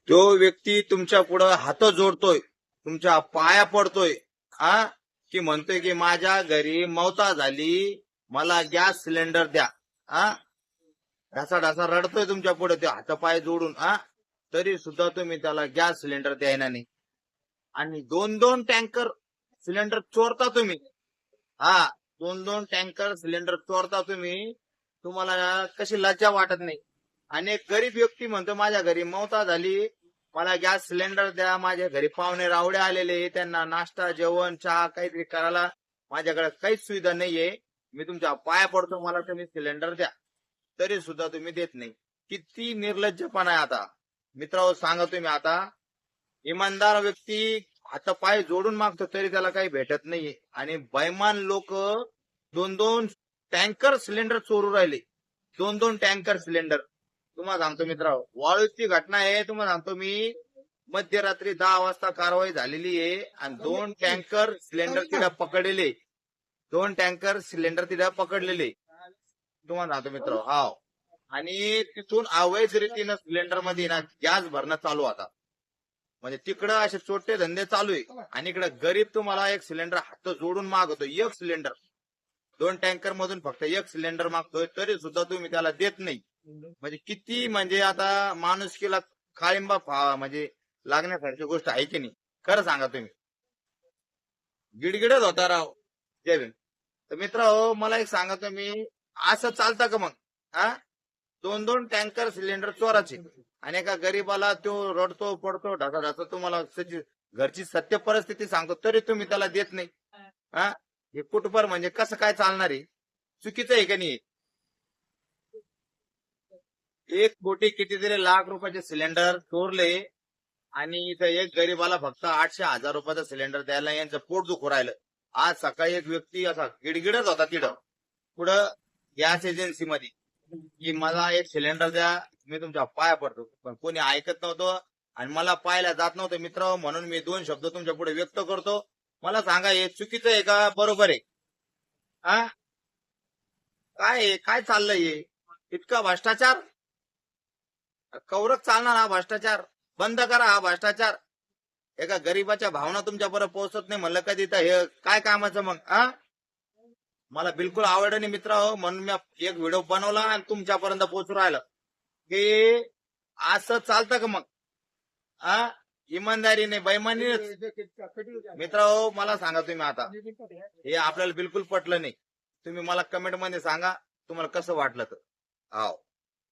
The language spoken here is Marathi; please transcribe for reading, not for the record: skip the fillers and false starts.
तो व्यक्ती तुमच्या पुढं हात जोडतोय, तुमच्या पाया पडतोय, की म्हणतोय की माझ्या घरी मौता झाली, मला गॅस सिलेंडर द्या. ढासा ढासा रडतोय तुमच्या पुढे ते हातपाय जोडून, तरी सुद्धा तुम्ही त्याला गॅस सिलेंडर द्यायना नाही. आणि 2-2 टँकर सिलेंडर चोरता तुम्ही. 2-2 टँकर सिलेंडर चोरता तुम्ही. तुम्हाला कशी लज्जा वाटत नाही. आणि एक गरीब व्यक्ती म्हणतो माझ्या घरी मौता झाली, मला गॅस सिलेंडर द्या, माझ्या घरी पाहुणे रावडे आलेले, त्यांना नाश्ता जेवण चहा काहीतरी करायला माझ्याकडे काहीच सुविधा नाहीये, मी तुमच्या पाया पडतो, मला तुम्ही सिलेंडर द्या. तरी सुद्धा तुम्ही देत नाही. किती निर्लज्जपणा आहे. आता मित्रांनो सांगा तुम्ही, आता इमानदार व्यक्ती हातपाय जोडून मागतो तरी त्याला काही भेटत नाहीये, आणि बैमान लोक 2-2 टँकर सिलेंडर चोरू राहिले. 2-2 टँकर सिलेंडर. तुम्हाला सांगतो मित्रांनो, वाळूची घटना आहे. तुम्हाला सांगतो मी, मध्यरात्री 10 वाजता कारवाई झालेली आहे आणि 2 टँकर सिलेंडर तिला पकडलेले. 2 टँकर सिलेंडर तिला पकडलेले. तुम्हाला सांगतो मित्र, आणि तिथून अवैध रीतीनं सिलेंडर मध्ये ना गॅस भरणं चालू आता. म्हणजे तिकडं असे छोटे धंदे चालू आहे, आणि इकडे गरीब तुम्हाला एक सिलेंडर हात जोडून मागतो. एक सिलेंडर 2 टँकर मधून फक्त एक सिलेंडर मागतोय, तरी सुद्धा तुम्ही त्याला देत नाही. म्हणजे किती, म्हणजे आता माणुसकीला काळिंबा म्हणजे लागण्यासारखी गोष्ट आहे की नाही? खरं सांगा तुम्ही. गिडगिडच होता राव. जय भीम. तर मित्र मला एक सांगा तुम्ही, असं चालतं का मग? 2-2 टँकर सिलेंडर चोराचे, आणि एका गरीबाला तो रडतो पडतो ढासा ढासा, तुम्हाला घरची सत्य परिस्थिती सांगतो तरी तुम्ही त्याला देत नाही. हे कुठपर म्हणजे कसं काय चालणार आहे? चुकीचं आहे का नाही? एक कोटी कितीतरी लाख रुपयाचे सिलेंडर चोरले, आणि इथं एक गरीबाला फक्त 800,000 रुपयाचा सिलेंडर द्यायला यांचं पोट दुखू राहिलं. आज सकाळी एक व्यक्ती असा गिडगिडच होता तिथं पुढं गॅस एजन्सीमध्ये, की मला एक सिलेंडर द्या, मी तुमच्या पाया पडतो. पण कोणी ऐकत नव्हतं आणि मला पाहायला जात नव्हतं मित्र, म्हणून मी 2 शब्द तुमच्या पुढे व्यक्त करतो. मला सांगा, हे चुकीचं आहे का बरोबर आहे? काय चाललंय हे? इतका भ्रष्टाचार कौरक चालणार? हा भ्रष्टाचार बंद करा, हा भ्रष्टाचार. एका गरीबाच्या भावना तुमच्यापर्यंत पोहोचत नाही म्हणलं कधी, तर हे काय कामाचं मग? मला बिलकुल आवडलं नाही मित्र, म्हणून मी एक व्हिडिओ बनवला आणि तुमच्यापर्यंत पोहोचू राहिलं की असं चालतं का मग? इमानदारीने बैमानी. मित्र मला सांगा तुम्ही, आता हे आपल्याला बिलकुल पटलं नाही. तुम्ही मला कमेंट मध्ये सांगा तुम्हाला कसं वाटलं तर.